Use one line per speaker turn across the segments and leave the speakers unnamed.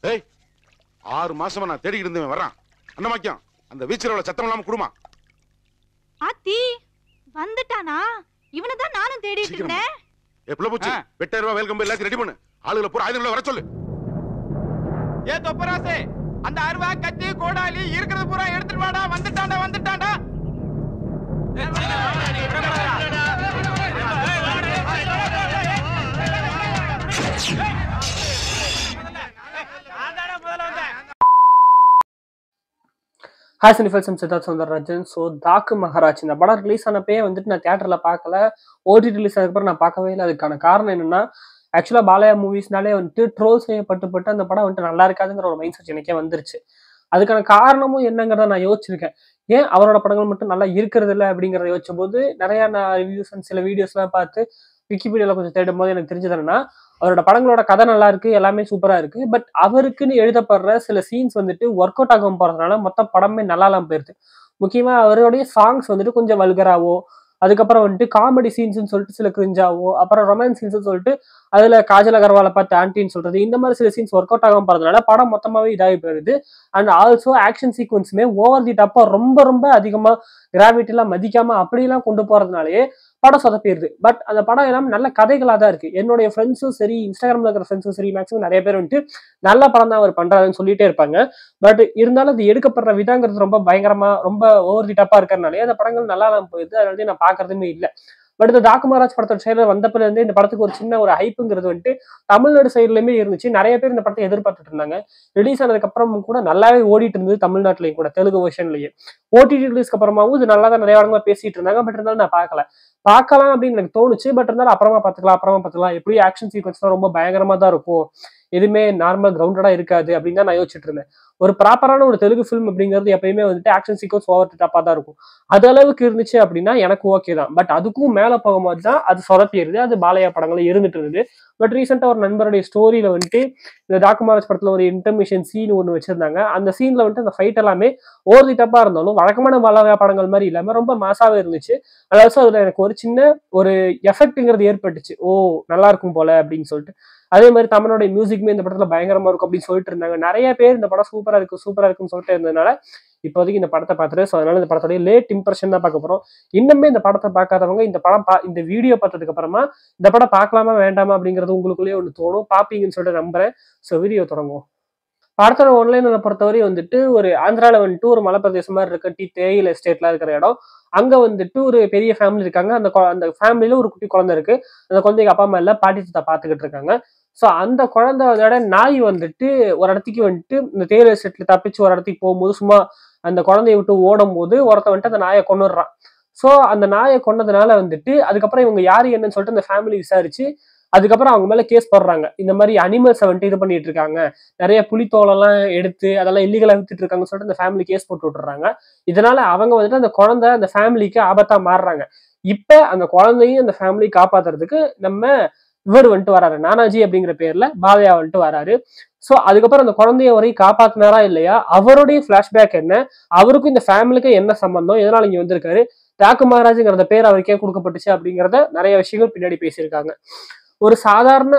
ஏய் 6 மாசமா நான் தேடிக்கிட்டு இருந்தேன் வர்றான். அண்ணமாக்கியம் அந்த வீச்சரோட சத்தம் இல்லாம குடுமா.
ஆத்தி வந்துட்டானா? இவனை தான் நானும் தேடிட்டு இருந்தேன்.
எப்பல போச்சு? வெட்டாயிரம் ரூபாய் வேல்கம்பு எல்லாத்தையும் ரெடி பண்ணு. ஆளுகளை பூரா ஆயுதங்களை வர சொல்லு.
ஏ தொப்பராசே, அந்த அருவா கத்தி கோடாலி இருக்கிறது பூரா எடுத்துட்டு வாடா. வந்துட்டான்டா வந்துட்டான்டா.
ஹாய் சினிஃபல்ஸ் சித்தார்த் சௌந்தரராஜன். ஸோ தாக்கு மகாராஜ் இந்த படம் ரிலீஸ் ஆனப்பே வந்துட்டு நான் தியேட்டரில் பார்க்கல, ஓடிடி ரிலீஸ் ஆனதுக்கப்புறம் நான் பார்க்கவே இல்லை. அதுக்கான காரணம் என்னன்னா, ஆக்சுவலாக பாலையா மூவிஸ்னாலே வந்துட்டு ட்ரோல் செய்யப்பட்டு அந்த படம் வந்துட்டு நல்லா இருக்காதுங்கிற ஒரு மைண்ட் செட் எனக்கே வந்துருச்சு. அதுக்கான காரணமும் என்னங்கிறத நான் யோசிச்சிருக்கேன். ஏன் அவரோட படங்கள் மட்டும் நல்லா இருக்கிறது இல்லை அப்படிங்கிறத யோசிச்ச போது நிறையா நான் ரிவ்யூஸ் அண்ட் சில வீடியோஸ்லாம் பார்த்து விக்கிபீடியாவில் கொஞ்சம் தேடும் போது எனக்கு தெரிஞ்சது என்னன்னா, அவரோட படங்களோட கதை நல்லா இருக்கு, எல்லாமே சூப்பரா இருக்கு. பட் அவருக்குன்னு எழுதப்படுற சில சீன்ஸ் வந்துட்டு ஒர்க் அவுட் ஆகாம போறதுனால மொத்த படமே நல்லா இல்லாம போயிருது. முக்கியமா அவருடைய சாங்ஸ் வந்துட்டு கொஞ்சம் வல்கராவோ, அதுக்கப்புறம் வந்துட்டு காமெடி சீன்ஸ்ன்னு சொல்லிட்டு சில கிரிஞ்சாவோ, அப்புறம் ரொமான்ஸ் சீன்ஸ் சொல்லிட்டு அதுல காஜல் அகர்வாலை பார்த்து ஆன்டின்னு சொல்றது, இந்த மாதிரி சில சீன்ஸ் ஒர்க் அவுட் ஆகாம போறதுனால படம் மொத்தமாவே இதாகி போயிருது. அண்ட் ஆல்சோ ஆக்ஷன் சீக்வன்ஸுமே ஓவர் தி டாப்பா ரொம்ப ரொம்ப அதிகமா கிராவிட்டி எல்லாம் மதிக்காம அப்படிலாம் கொண்டு போறதுனாலயே படம் சொதப்பிடுது. பட் அந்த படம் எல்லாமே நல்ல கதைகளாக தான் இருக்கு. என்னுடைய ஃப்ரெண்ட்ஸும் சரி, இன்ஸ்டாகிராம்ல இருக்கிற ஃப்ரெண்ட்ஸும் சரி, மேக்ஸிமம் நிறைய பேர் வந்துட்டு நல்ல படம் தான் அவர் பண்றாருன்னு சொல்லிட்டே இருப்பாங்க. பட் இருந்தாலும் அது எடுக்கப்படுற விதங்கிறது ரொம்ப பயங்கரமா ரொம்ப ஓவர் தி டாப்பா இருக்கிறதுனாலே அந்த படங்கள் நல்லா தான் போயிடுது. அதனால நான் பாக்குறதுமே இல்லை. பட் இந்த தாக்கு மகாராஜ் படத்தோட சைடில் வந்தப்பல இருந்தே இந்த படத்துக்கு ஒரு சின்ன ஒரு ஹைப்புங்கிறது வந்துட்டு தமிழ்நாடு சைட்லயுமே இருந்துச்சு. நிறைய பேர் இந்த படத்தை எதிர்பார்த்துட்டு இருந்தாங்க. ரிலீஸ் ஆனதுக்கு அப்புறமும் கூட நல்லாவே ஓடிட்டு இருந்தது தமிழ்நாட்டிலையும் கூட, தெலுங்கு வெர்ஷன்லயே. ஓடிடி ரிலீஸ்க்கு அப்புறமாவும் இது நல்லா தான் நிறைய இடங்களா பேசிட்டு இருந்தாங்க. பட் இருந்தாலும் நான் பார்க்கலாம் அப்படின்னு எனக்கு தோணுச்சு. பட் இருந்தாலும் அப்புறமா பார்த்துக்கலாம். எப்படி ஆக்ஷன் சீக்வன்ஸ்லாம் ரொம்ப பயங்கரமா தான் இருக்கும், எதுவுமே நார்மல் கிரவுண்டடா இருக்காது அப்படின்னு தான் நான் யோசிச்சுட்டு இருந்தேன். ஒரு ப்ராப்பரான ஒரு தெலுங்கு ஃபிலிம் அப்படிங்கிறது எப்பயுமே வந்துட்டு ஆக்ஷன் சீக்வன்ஸ் ஓவர் டாப்பா தான் இருக்கும். அது அளவுக்கு இருந்துச்சு அப்படின்னா எனக்கு ஓகே தான். பட் அதுக்கும் மேல போகும்போது தான் அது சொதப்பிடுது. அது பாலையா படங்களும் இருந்துட்டு இருந்தது. பட் ரீசெண்டா ஒரு நண்பருடைய ஸ்டோரியில வந்துட்டு இந்த தாக்கு மகாராஜ் படத்துல ஒரு இன்டர்மிஷன் சீன் ஒன்று வச்சிருந்தாங்க. அந்த சீன்ல வந்துட்டு அந்த ஃபைட் எல்லாமே ஓவர் தி டாப்பா இருந்தாலும் வழக்கமான பாலையா படங்கள் மாதிரி இல்லாம ரொம்ப மாசாவே இருந்துச்சு. அதாவது அதுல எனக்கு ஒரு சின்ன ஒரு எஃபெக்ட்ங்கிறது ஏற்பட்டுச்சு. ஓ நல்லா இருக்கும் போல அப்படின்னு சொல்லிட்டு. அதே மாதிரி தமிழோட மியூசிக்குமே இந்த படத்துல பயங்கரமா இருக்கும் அப்படின்னு சொல்லிட்டு இருந்தாங்க. நிறைய பேர் இந்த படம் சூப்பரா இருக்குன்னு சொல்லிட்டு இருந்ததுனால இப்போதைக்கு இந்த படத்தை பார்த்துட்டு, ஸோ அதனால இந்த படத்தோடைய லேட் இம்ப்ரெஷன் தான் பார்க்க போறோம். இன்னுமே இந்த படத்தை பார்க்காதவங்க இந்த வீடியோ பார்த்ததுக்கு அப்புறமா இந்த படம் பார்க்கலாமா வேண்டாமா அப்படிங்கிறது உங்களுக்குள்ளேயே ஒன்று தோணும். பார்ப்பீங்கன்னு சொல்லிட்டு நம்புறேன். ஸோ வீடியோ தொடங்குவோம். படத்தோட ஒன்லைனை பொறுத்தவரை வந்துட்டு ஒரு ஆந்திரால வந்துட்டு ஒரு மலை பிரதேசம் மாதிரி இருக்க தேயிலை எஸ்டேட்லாம் இருக்கிற இடம். அங்க வந்துட்டு ஒரு பெரிய ஃபேமிலி இருக்காங்க. அந்த ஃபேமிலியில ஒரு குட்டி குழந்தை இருக்கு. அந்த குழந்தைக்கு அப்பா அம்மா இல்ல, பாட்டி தாத்தா பார்த்துக்கிட்டு இருக்காங்க. ஸோ அந்த குழந்தையோட நாய் வந்துட்டு ஒரு இடத்துக்கு வந்துட்டு இந்த தேயிலை எஸ்டேட்ல தப்பிச்சு ஒரு இடத்துக்கு போகும்போது சும்மா அந்த குழந்தைய விட்டு ஓடும் போது ஒருத்த வந்துட்டு அந்த நாயை கொன்னுடுறான். ஸோ அந்த நாயை கொன்னதுனால வந்துட்டு அதுக்கப்புறம் இவங்க யாரு என்னன்னு சொல்லிட்டு அந்த ஃபேமிலி விசாரிச்சு அதுக்கப்புறம் அவங்க மேல கேஸ் போடுறாங்க. இந்த மாதிரி அனிமல்ஸை வந்துட்டு இது பண்ணிட்டு இருக்காங்க, நிறைய புலித்தோலெல்லாம் எடுத்து அதெல்லாம் இல்லீகலா வித்துட்டு இருக்காங்கன்னு சொல்லிட்டு அந்த ஃபேமிலி கேஸ் போட்டு விட்டுறாங்க. இதனால அவங்க வந்துட்டு அந்த குழந்தை அந்த ஃபேமிலிக்கு ஆபத்தா மாறுறாங்க. இப்ப அந்த குழந்தையும் அந்த ஃபேமிலி காப்பாத்துறதுக்கு நம்ம இவர் வந்துட்டு வராரு, நானாஜி அப்படிங்கிற பேர்ல பாலையா வந்துட்டு வராரு. சோ அதுக்கப்புறம் அந்த குழந்தைய வரை காப்பாத்தினாரா இல்லையா, அவருடைய பிளாஷ்பேக் என்ன, அவருக்கும் இந்த ஃபேமிலிக்கு என்ன சம்பந்தம், எதனால இங்க வந்திருக்காரு, தாக்கு மகாராஜ்ங்கிற பேர் அவருக்கே கொடுக்கப்பட்டுச்சு அப்படிங்கிறத நிறைய விஷயங்கள் பின்னாடி பேசியிருக்காங்க. ஒரு சாதாரண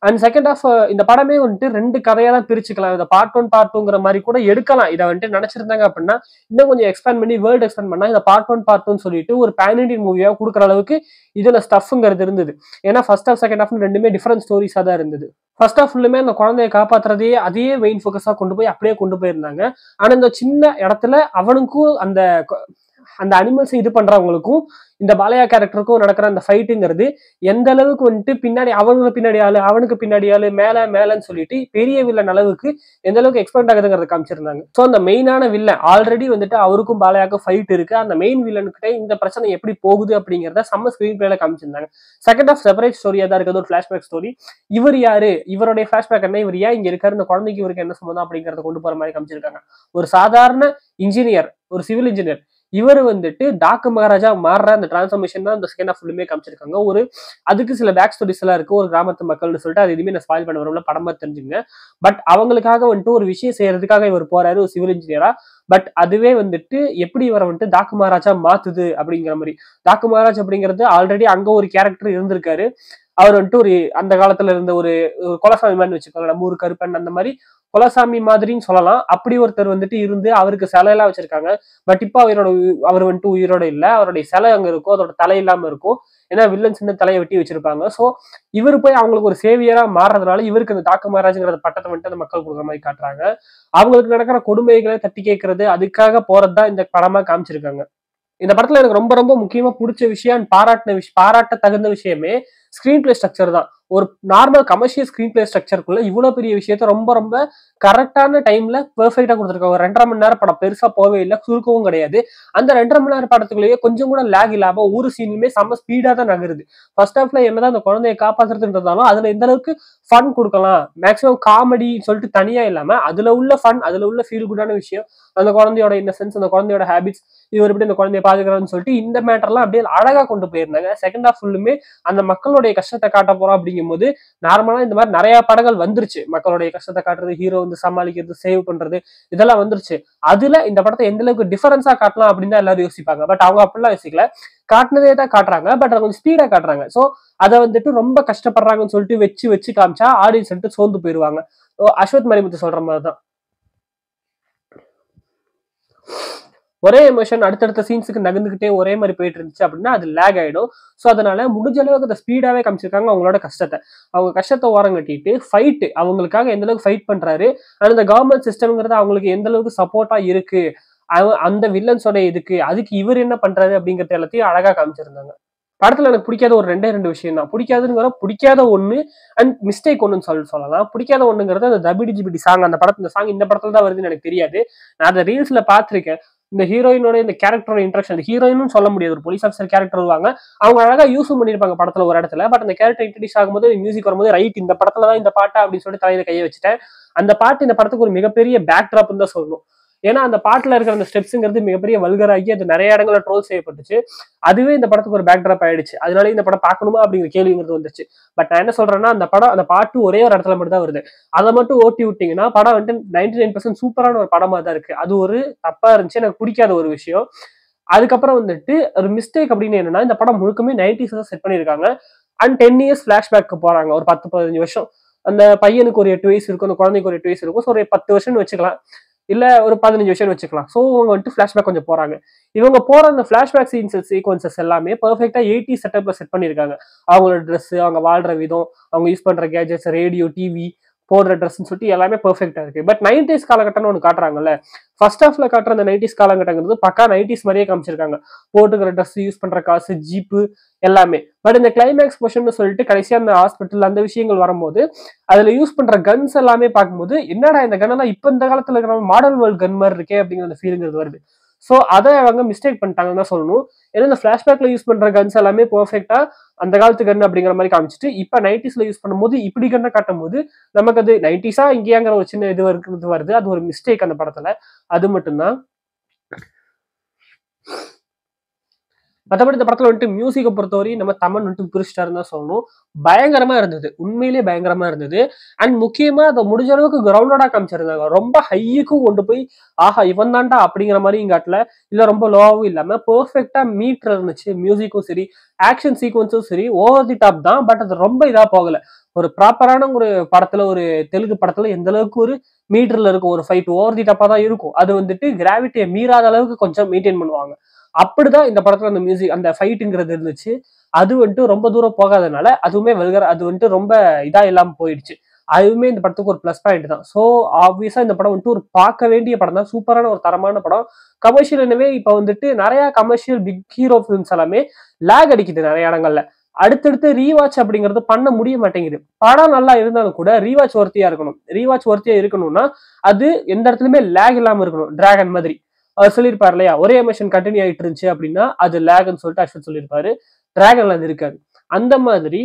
அண்ட் செகண்ட் ஆஃப் இந்த படமே வந்துட்டு 2 கதையா தான் பிரிச்சுக்கலாம். இதை பார்ட் 1 பார்ட் 2ங்கிற மாதிரி கூட எடுக்கலாம். இதை வந்துட்டு நினைச்சிருந்தாங்க அப்படின்னா இன்னும் கொஞ்சம் எக்ஸ்பேண்ட் பண்ணி வேர்ல்டு எக்ஸ்பேண்ட் பண்ணா இந்த பார்ட் 1 பார்ட் 2 சொல்லிட்டு ஒரு பேன் இண்டியன் மூவியா கொடுக்குற அளவுக்கு இதுல ஸ்டஃப்ங்கிறது இருந்தது. ஏன்னா ஃபர்ஸ்ட் ஆஃப் செகண்ட் ஆஃப் ரெண்டுமே டிஃபரெண்ட் ஸ்டோரிஸா தான் இருந்தது. ஃபர்ஸ்ட் ஆஃப் ஃபுல்லுமே அந்த குழந்தைய காப்பாத்துறதே அதே மெயின் ஃபோக்கஸா அப்படியே கொண்டு போயிருந்தாங்க. ஆனா இந்த சின்ன இடத்துல அவனுக்கும் அந்த அனிமல்ஸ் இது பண்றவங்களுக்கும் இந்த பாலையா கேரக்டருக்கும் நடக்கிற அந்த ஃபைட்டுங்கிறது எந்த அளவுக்கு வந்துட்டு பின்னாடி அவனுக்கு பின்னாடி ஆளு மேலன்னு சொல்லிட்டு பெரிய வில்லன் அளவுக்கு எந்த அளவுக்கு எக்ஸ்பெக்ட் ஆகுதுங்கிறத காமிச்சிருந்தாங்க. ஸோ அந்த மெயினான வில்லன் ஆல்ரெடி வந்துட்டு அவருக்கும் பாலையாவுக்கும் ஃபைட் இருக்கு. அந்த மெயின் வில்லனுக்கிட்ட இந்த பிரச்சனை எப்படி போகுது அப்படிங்கிறத செம்ம ஸ்கிரீன் பிளேல காமிச்சிருந்தாங்க. செகண்ட் ஆஃப் செப்பரேட் ஸ்டோரியா தான் இருக்குது, ஒரு பிளாஷ்பேக் ஸ்டோரி. இவர் யாரு, இவருடைய பிளாஷ்பேக் என்ன, இவர் ஏன் இங்க இருக்காரு, இந்த குழந்தைக்கு இவருக்கு என்ன சம்பந்தம் அப்படிங்கறத கொண்டு போற மாதிரி காமிச்சிருக்காங்க. ஒரு சாதாரண இன்ஜினியர், ஒரு சிவில் இன்ஜினியர், இவர் வந்துட்டு தாக்கு மகாராஜா மாறுற அந்த டிரான்ஸ்ஃபர்மேஷன் தான் இந்த செகண்ட் ஆஃப் ஃபுல்லுமே காமிச்சிருக்காங்க. அதுக்கு சில பேக் ஸ்டோரிஸ் எல்லாம் இருக்கு, ஒரு கிராமத்து மக்கள்னு சொல்லிட்டு அது எதுவுமே நான் ஸ்பாயில் பண்ண வரல, படமா தெரிஞ்சுங்க. பட் அவங்களுக்காக வந்துட்டு ஒரு விஷயம் செய்யறதுக்காக இவர் போறாரு ஒரு சிவில் இன்ஜினியரா. பட் அதுவே வந்துட்டு எப்படி இவரை வந்துட்டு தாக்கு மகாராஜா மாத்துது அப்படிங்கிற மாதிரி. தாக்கு மகாராஜ் அப்படிங்கிறது ஆல்ரெடி அங்க ஒரு கேரக்டர் இருந்திருக்காரு. அவர் வந்துட்டு ஒரு அந்த காலத்துல இருந்த ஒரு கொலசாமி மாதிரி வச்சுக்கோங்க, நம்ம ஒரு கருப்பன் அந்த மாதிரி குலசாமி மாதிரின்னு சொல்லலாம். அப்படி ஒருத்தர் வந்துட்டு இருந்து அவருக்கு சிலை எல்லாம் வச்சிருக்காங்க. பட் இப்போ அவர் வந்துட்டு உயிரோட இல்ல. அவருடைய சிலை அங்க இருக்கும், அதோட தலை இல்லாம இருக்கும். ஏன்னா வில்லன் சின்ன தலையை வெட்டி வச்சிருப்பாங்க. சோ இவர் போய் அவங்களுக்கு ஒரு சேவியரா மாறுறதுனால இவருக்கு அந்த டாக்கு மகாராஜ்ங்கிற பட்டத்தை வந்துட்டு அந்த மக்கள் கொடுக்குற மாதிரி காட்டுறாங்க. அவங்களுக்கு நடக்கிற கொடுமைகளை தட்டி கேட்கறது, அதுக்காக போறதுதான் இந்த படமா காமிச்சிருக்காங்க. இந்த படத்துல எனக்கு ரொம்ப ரொம்ப முக்கியமா பிடிச்ச விஷயம், பாராட்ட தகுந்த விஷயமே ஸ்கிரீன் பிளே ஸ்ட்ரக்சர் தான். ஒரு நார்மல் கமர்ஷியல் ஸ்கிரீன் பிளே ஸ்ட்ரக்சருக்குள்ள இவ்வளவு பெரிய விஷயத்த ரொம்ப ரொம்ப கரெக்டான டைம்ல பெர்ஃபெக்டா கொடுத்துருக்காங்க. ஒரு 2.5 மணி நேரம் படம் பெருசா போவே இல்லை, சுருக்கவும் கிடையாது. அந்த 2.5 மணி நேரம் படத்துக்குள்ளேயே கொஞ்சம் கூட லேக் இல்லாம ஒரு சீனுமே செம்ம ஸ்பீடா தான் நகருது. ஃபர்ஸ்ட் ஹாஃப்ல என்னதான் அந்த குழந்தைய காப்பாத்துறதுன்றதாலும் அதுல எந்த அளவுக்கு ஃபன் கொடுக்கலாம், மேக்ஸிமம் காமெடி சொல்லிட்டு தனியா இல்லாம அதுல உள்ள ஃபன், அதுல உள்ள ஃபீல் குட்டான விஷயம், அந்த குழந்தையோட இன்னசென்ஸ், அந்த குழந்தையோட ஹேபிட்ஸ், இவர் எப்படி அந்த குழந்தைய பாதுகாக்கிறதுன்னு சொல்லிட்டு இந்த மேட்டர்லாம் அப்படியே அழகா கொண்டு போயிருந்தாங்க. செகண்ட் ஹாஃப் ஃபுல்லுமே அந்த மக்களுடைய கஷ்டத்தை காட்ட போறோம் அப்படிங்கும்போது, நார்மலா இந்த மாதிரி நிறைய படங்கள் வந்துருச்சு. மக்களுடைய கஷ்டத்தை காட்டுறது, ஹீரோ வந்து சமாளிக்கிறது, சேவ் பண்றது, இதெல்லாம் வந்துருச்சு. அதுல இந்த படத்தை எந்த அளவுக்கு டிஃபரன்ஸா காட்டலாம் அப்படின்னு தான் எல்லாரும் யோசிப்பாங்க. பட் அவங்க அப்படிலாம் யோசிக்கல, காட்டினதே தான் காட்டுறாங்க. பட் அதை கொஞ்சம் ஸ்பீடா காட்டுறாங்க. சோ அதை வந்துட்டு ரொம்ப கஷ்டப்படுறாங்கன்னு சொல்லிட்டு வச்சு காமிச்சா ஆடியன்ஸ் வந்துட்டு சோர்ந்து போயிருவாங்க. அஸ்வத் மரிமுத்து சொல்ற மாதிரிதான் ஒரே எமோஷன் அடுத்தடுத்த சீன்ஸுக்கு நகர்ந்துகிட்டே ஒரே மாதிரி போயிட்டு இருந்துச்சு அப்படின்னா அது லேக் ஆயிடும். ஸோ அதனால முடிஞ்ச அளவுக்கு அதை ஸ்பீடாவே காமிச்சிருக்காங்க அவங்களோட கஷ்டத்தை. அவங்க கஷ்டத்தை ஓரம் கட்டிட்டு ஃபைட்டு, அவங்களுக்காக எந்த அளவுக்கு ஃபைட் பண்றாரு, அண்ட் இந்த கவர்மெண்ட் சிஸ்டம்ங்கிறது அவங்களுக்கு எந்த அளவுக்கு சப்போர்ட்டா இருக்கு, அந்த வில்லன்ஸோட இதுக்கு அதுக்கு இவர் என்ன பண்றாரு அப்படிங்கறது எல்லாத்தையும் அழகா காமிச்சிருந்தாங்க. படத்துல எனக்கு பிடிக்காத ஒரு 2 விஷயம் தான். பிடிக்காத ஒண்ணு அண்ட் மிஸ்டேக் ஒண்ணுன்னு சொல்லலாம். பிடிக்காத ஒண்ணுங்கிறது அந்த தபிடி சாங். அந்த சாங் இந்த படத்துல தான் வருதுன்னு எனக்கு தெரியாது. நான் அதை ரீல்ஸ்ல பாத்திருக்கேன். இந்த ஹீரோயினோட இந்த கேரக்டரோட இன்ட்ரக்ஷன், ஹீரோயினும் சொல்ல முடியாது, ஒரு போலீஸ் ஆஃபீஸர் கேரக்டர் வருவாங்க, அவங்க அழகா யூஸும் பண்ணிருப்பாங்க படத்துல ஒரு இடத்துல. பட் அந்த கேரக்டர் இன்ட்ரடியூஸ் ஆகும்போது மியூசிக் வரும்போது ரைட் இந்த படத்துலதான் இந்த பாட்டா அப்படின்னு சொல்லிட்டு தலையில கையை வச்சுட்டேன். அந்த பாட்டு இந்த படத்துக்கு ஒரு மிகப்பெரிய பேக் ட்ராப்னு தான் சொல்லணும். ஏன்னா அந்த பாட்டுல இருக்கிற அந்த ஸ்டெப்ஸுங்கிறது மிகப்பெரிய வல்கராகி அது நிறைய இடங்கள்ல ட்ரோல் செய்யப்பட்டுச்சு. அதுவே இந்த படத்துக்கு ஒரு பேக் ட்ராப் ஆயிடுச்சு. அதனால இந்த படம் பார்க்கணுமா அப்படிங்கிற கேள்விங்கிறது வந்துச்சு. பட் நான் என்ன சொல்றேன்னா, அந்த பாட்டு ஒரே ஒரு இடத்துல மட்டும் தான் வருது. அதை மட்டும் ஓட்டி விட்டீங்கன்னா படம் வந்துட்டு 99% சூப்பரான ஒரு படமா தான் இருக்கு. அது ஒரு தப்பா இருந்துச்சு, எனக்கு பிடிக்காத ஒரு விஷயம். அதுக்கப்புறம் வந்துட்டு ஒரு மிஸ்டேக் அப்படின்னு என்னன்னா, இந்த படம் முழுக்கமே 90s தான் செட் பண்ணியிருக்காங்க. அண்ட் 10 years ஃபிளாஷ்பேக்கு போறாங்க. ஒரு 10-15 வருஷம். அந்த பையனுக்கு ஒரு 8 வயசு இருக்கும், அந்த குழந்தைக்கு ஒரு 8 வயசு இருக்கும். ஸோ ஒரு 10 வருஷம்னு வச்சுக்கலாம், இல்ல ஒரு 15 வருஷம் வச்சுக்கலாம். ஸோ அவங்க வந்துட்டு ஃபிளாஷ்பேக் கொஞ்சம் போறாங்க. இவங்க போற அந்த ஃபிளாஷ்பேக் சீக்வன்சஸ் எல்லாமே பெர்ஃபெக்டா 80s செட்டப்ல செட் பண்ணிருக்காங்க. அவங்களோட ட்ரெஸ், அவங்க வாழ்ற விதம், அவங்க யூஸ் பண்ற கேஜெட்ஸ், ரேடியோ, டிவி, போடுற ட்ரெஸ்ன்னு சொல்லிட்டு எல்லாமே பெர்ஃபெக்டா இருக்கு. பட் 90s காலகட்டம்னு ஒன்று காட்டுறாங்கல்ல, ஃபர்ஸ்ட் ஹாஃப்ல காட்டுற அந்த 90s காலகட்டங்கிறது பக்கா 90s மாதிரியே காமிச்சிருக்காங்க. போட்டுக்கிற ட்ரெஸ், யூஸ் பண்ற காசு, ஜீப்பு எல்லாமே. பட் இந்த கிளைமேக்ஸ் போர்ஷன் சொல்லிட்டு கடைசியா அந்த ஹாஸ்பிட்டல் அந்த விஷயங்கள் வரும்போது அதுல யூஸ் பண்ற கன்ஸ் எல்லாமே பார்க்கும்போது என்னடா இந்த கன் எல்லாம் இப்ப இந்த காலத்துல இருக்கிற மாடர்ன் வேர்ல்ட் கன் மாதிரி இருக்கே அப்படிங்கிற அந்த ஃபீலிங்கிறது வருது. ஸோ அதை அவங்க மிஸ்டேக் பண்ணிட்டாங்கன்னு தான் சொல்லணும். ஏன்னா இந்த ஃபிளாஷ்பேக்ல யூஸ் பண்ற கன்ஸ் எல்லாமே பெர்ஃபெக்டா அந்த காலத்து கன் அப்படிங்கிற மாதிரி காமிச்சிட்டு இப்ப 90sல யூஸ் பண்ணும்போது இப்படி கண்ணை காட்டும் போது நமக்கு அது 90s இங்கேயாங்கிற ஒரு சின்ன இது வருது. அது ஒரு மிஸ்டேக் அந்த படத்துல. அது மட்டும்தான். மற்றபடி இந்த படத்துல வந்துட்டு மியூசிக்கை பொறுத்தவரை நம்ம தமிழ் வந்துட்டு பிரிச்சிட்டாருன்னு தான் சொல்லணும். பயங்கரமா இருந்தது, உண்மையிலேயே பயங்கரமா இருந்தது. அண்ட் முக்கியமா அதை முடிஞ்ச அளவுக்கு கிரவுண்டடா காமிச்சிருந்தாங்க. ரொம்ப ஹையுக்கும் கொண்டு போய் ஆஹா இவன் தான்டா அப்படிங்கிற மாதிரி இங்காட்டுல இல்ல, ரொம்ப லோவாவும் இல்லாம பெர்ஃபெக்டா மீட்டர் இருந்துச்சு. மியூசிக்கும் சரி, ஆக்ஷன் சீக்வன்ஸும் சரி, ஓவர் தி டாப் தான். பட் அது ரொம்ப இதா போகல. ஒரு ப்ராப்பரான ஒரு படத்துல, ஒரு தெலுங்கு படத்துல எந்த அளவுக்கு ஒரு மீட்டர்ல இருக்கும் ஒரு ஃபைட் ஓவர் தி டாப்பா தான் இருக்கும். அது வந்துட்டு கிராவிட்டியை மீறாத அளவுக்கு கொஞ்சம் மெயின்டைன் பண்ணுவாங்க. அப்படிதான் இந்த படத்துல அந்த மியூசிக், அந்த ஃபைட்டுங்கிறது இருந்துச்சு. அது வந்துட்டு ரொம்ப தூரம் போகாதனால அதுவுமே அது வந்துட்டு ரொம்ப இதா இல்லாம போயிடுச்சு. அதுவுமே இந்த படத்துக்கு ஒரு பிளஸ் பாயிண்ட் தான். ஸோ ஆப்வியஸா இந்த படம் வந்துட்டு ஒரு பார்க்க வேண்டிய படம் தான். சூப்பரான ஒரு தரமான படம். கமர்ஷியல் எனவே இப்ப வந்துட்டு நிறைய கமர்ஷியல் பிக் ஹீரோ ஃபிலிம்ஸ் எல்லாமே லேக் அடிக்குது நிறைய இடங்கள்ல. அடுத்தடுத்து ரீவாட்ச் அப்படிங்கிறது பண்ண முடிய மாட்டேங்குது. படம் நல்லா இருந்தாலும் கூட ரீவாட்ச் ஒர்த்தியா இருக்கணும்னா அது எந்த இடத்துலயுமே லேக் இல்லாம இருக்கணும். டிராகன் மாதிரி அவர் சொல்லியிருப்பாரு இல்லையா, ஒரே எமோஷன் கண்டினியூ ஆயிட்டு இருந்துச்சு அப்படின்னா அது லேக்னு சொல்லிட்டு அஸ்வத் சொல்லியிருப்பாரு. டிராகன்ல அது இருக்காது. அந்த மாதிரி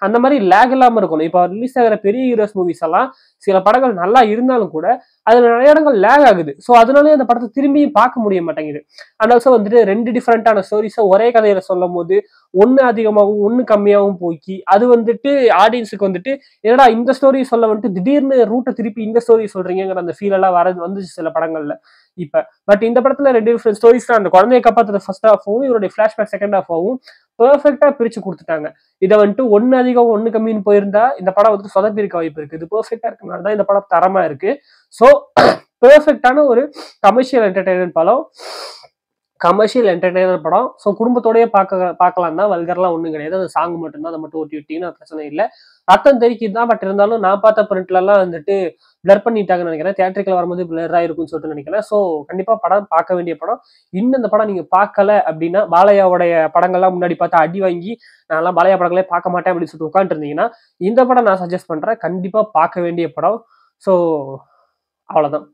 அந்த மாதிரி லேக் இல்லாம இருக்கணும். இப்ப ரிலீஸ் ஆகிற பெரிய ஹீரோஸ் மூவிஸ் எல்லாம் சில படங்கள் நல்லா இருந்தாலும் கூட அதுல நிறைய இடங்கள் லேக் ஆகுது. ஸோ அதனாலே அந்த படத்தை திரும்பியும் பார்க்க முடிய மாட்டேங்குது. அண்ட் ஆல்சோ வந்துட்டு 2 டிஃப்ரெண்டான ஸ்டோரிஸை ஒரே கதையில சொல்லும் போது ஒன்னு அதிகமாகவும் ஒன்னு கம்மியாகவும் போக்கி அது வந்துட்டு ஆடியன்ஸுக்கு வந்துட்டு என்னடா இந்த ஸ்டோரி சொல்ல வந்துட்டு திடீர்னு ரூட்டை திருப்பி இந்த ஸ்டோரி சொல்றீங்கிற அந்த ஃபீல் எல்லாம் வந்துச்சு சில படங்கள்ல இப்ப. பட் இந்த படத்துல 2 டிஃப்ரெண்ட் ஸ்டோரிஸ் தான். அந்த குழந்தைய காப்பாத்துற ஃபர்ஸ்ட் ஹாஃபாவும் இவருடைய ஃபிளாஷ்பேக் செகண்ட் ஹாஃபாவும் பெர்ஃபெக்டா பிரிச்சு கொடுத்துட்டாங்க. இதை வந்துட்டு ஒன்னு அதிகம் ஒண்ணு கம்மின்னு போயிருந்தா இந்த படம் வந்து சொதப்பி இருக்க வாய்ப்பு இருக்கு. இது பெர்ஃபெக்டா இருக்கனால தான் இந்த படம் தரமா இருக்கு. ஸோ பெர்ஃபெக்டான ஒரு கமர்ஷியல் என்டர்டைனர் படம். ஸோ குடும்பத்தோடய பார்க்கலாம் தான். வல்கர்லாம் ஒன்றும் கிடையாது. அந்த சாங் மட்டும்தான், அதை மட்டும் ஓட்டி விட்டீங்கன்னா பிரச்சனை இல்லை. ரத்தம் தெரிக்குது தான். பட் இருந்தாலும் நான் பார்த்த பிரிண்ட்லாம் வந்துட்டு பிளர் பண்ணிட்டாங்கன்னு நினைக்கிறேன். தியேட்டருக்குள்ள வரும்போது பிளர் ஆயிருக்குன்னு சொல்லிட்டு நினைக்கிறேன். ஸோ கண்டிப்பா படம் பார்க்க வேண்டிய படம். இன்னும் இந்த படம் நீங்க பார்க்கல அப்படின்னா, பாலையாவுடைய படங்கள்லாம் முன்னாடி பார்த்து அடி வாங்கி நான்லாம் பாலையா படங்களே பார்க்க மாட்டேன் அப்படின்னு சொல்லிட்டு உட்காந்துட்டு இருந்தீங்கன்னா இந்த படம் நான் சஜஸ்ட் பண்றேன். கண்டிப்பா பார்க்க வேண்டிய படம். ஸோ அவ்வளவுதான்.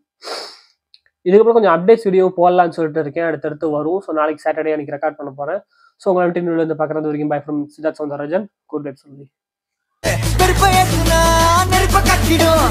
இதுக்கப்புறம் கொஞ்சம் அப்டேட்ஸ் வீடியோ போடலான்னு சொல்லிட்டு இருக்கேன். அடுத்தடுத்து வரும். ஸோ நாளைக்கு சாட்டர்டே அன்னைக்கு ரெக்கார்ட் பண்ண போறேன். ஸோ உங்களை விட்டு வந்து பார்க்கறது வரைக்கும் by from Siddharth Soundararajan. Good bye சொல்லி நெருப்ப கட்டிடும்